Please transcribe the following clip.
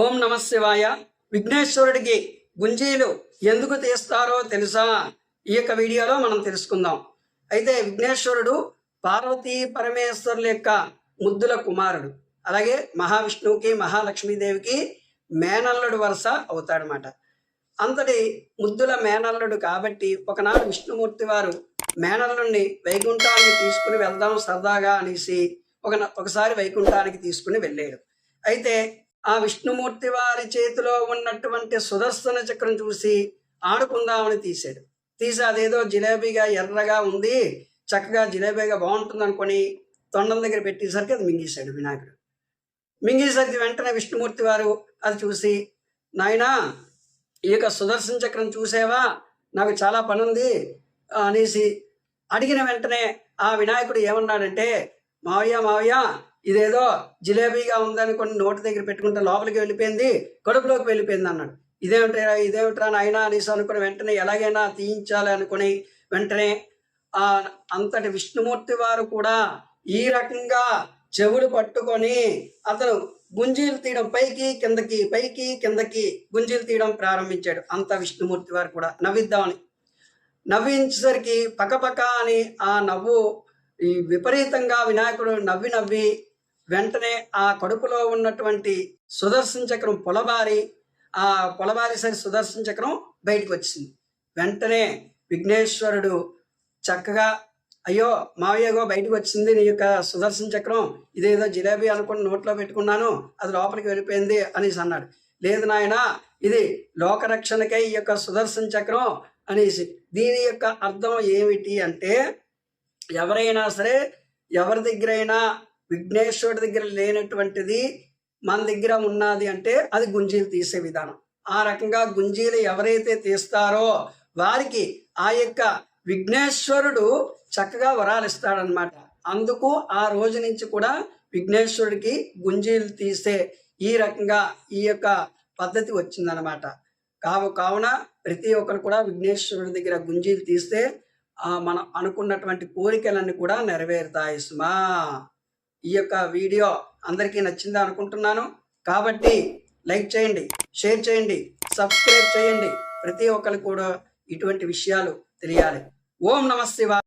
ఓం నమ శివాయ. విఘ్నేశ్వరుడికి గుంజీలు ఎందుకు తీస్తారో తెలుసా? ఈ యొక్క వీడియోలో మనం తెలుసుకుందాం. అయితే విఘ్నేశ్వరుడు పార్వతీ పరమేశ్వరుల యొక్క ముద్దుల కుమారుడు. అలాగే మహావిష్ణువుకి మహాలక్ష్మీదేవికి మేనల్లుడు వరుస అవుతాడనమాట. అంతటి ముద్దుల మేనల్లుడు కాబట్టి ఒకనాడు విష్ణుమూర్తి వారు మేనల్లుడిని వైకుంఠానికి తీసుకుని వెళ్దాం సరదాగా అనేసి ఒకసారి వైకుంఠానికి తీసుకుని వెళ్ళాడు. అయితే ఆ విష్ణుమూర్తి వారి చేతిలో ఉన్నటువంటి సుదర్శన చక్రం చూసి ఆడుకుందామని తీసి అదేదో జిలేబీగా ఎర్రగా ఉంది, చక్కగా జిలేబీగా బాగుంటుంది అనుకొని తొండం దగ్గర పెట్టేసరికి అది మింగేశాడు వినాయకుడు. మింగేసరికి వెంటనే విష్ణుమూర్తి వారు అది చూసి, నాయనా ఈ యొక్క సుదర్శన చక్రం చూసేవా, నాకు చాలా పని ఉంది అనేసి అడిగిన వెంటనే ఆ వినాయకుడు ఏమన్నాడంటే, మావయ్య ఇదేదో జిలేబీగా ఉందనుకొని నోటి దగ్గర పెట్టుకుంటే లోపలికి వెళ్ళిపోయింది, కడుపులోకి వెళ్ళిపోయింది అన్నాడు. ఇదేమిట్రా నాయనా అనేసి అనుకుని వెంటనే ఎలాగైనా తీయించాలి అనుకుని వెంటనే అంతటి విష్ణుమూర్తి వారు కూడా ఈ రకంగా చెవులు పట్టుకొని అతను గుంజీలు తీయడం పైకి కిందకి గుంజీలు తీయడం ప్రారంభించాడు. అంత విష్ణుమూర్తి వారు కూడా నవ్విద్దామని నవ్వించేసరికి పకపక అని ఆ నవ్వు ఈ విపరీతంగా వినాయకుడు నవ్వి వెంటనే ఆ కడుపులో ఉన్నటువంటి సుదర్శన చక్రం పొలబారేసరి సుదర్శన చక్రం బయటకు వచ్చింది. వెంటనే విఘ్నేశ్వరుడు చక్కగా, అయ్యో మావయ్యగో బయటకు వచ్చింది నీ యొక్క సుదర్శన చక్రం, ఇదేదో జిలేబీ అనుకుని నోట్లో పెట్టుకున్నాను, అది లోపలికి వెళ్ళిపోయింది అనేసి అన్నాడు. లేదు నాయనా, ఇది లోకరక్షణకై ఈ యొక్క సుదర్శన చక్రం అనేసి. దీని యొక్క అర్థం ఏమిటి అంటే, ఎవరైనా సరే ఎవరి దగ్గరైనా విఘ్నేశ్వరుడి దగ్గర లేనటువంటిది మన దగ్గర ఉన్నది అంటే అది గుంజీలు తీసే విధానం. ఆ రకంగా గుంజీలు ఎవరైతే తీస్తారో వారికి ఆ యొక్క విఘ్నేశ్వరుడు చక్కగా వరాలు ఇస్తాడనమాట. అందుకు ఆ రోజు నుంచి కూడా విఘ్నేశ్వరుడికి గుంజీలు తీసే ఈ రకంగా ఈ యొక్క పద్ధతి వచ్చిందనమాట. కావున ప్రతి ఒక్కరు కూడా విఘ్నేశ్వరుడి దగ్గర గుంజీలు తీస్తే మనం అనుకున్నటువంటి కోరికలన్నీ కూడా నెరవేరుతాయి సుమా. ఈ యొక్క వీడియో అందరికీ నచ్చిందా అనుకుంటున్నాను. కాబట్టి లైక్ చేయండి, షేర్ చేయండి, సబ్స్క్రైబ్ చేయండి. ప్రతి ఒక్కరికి కూడా ఇటువంటి విషయాలు తెలియాలి. ఓం నమ శివాయ.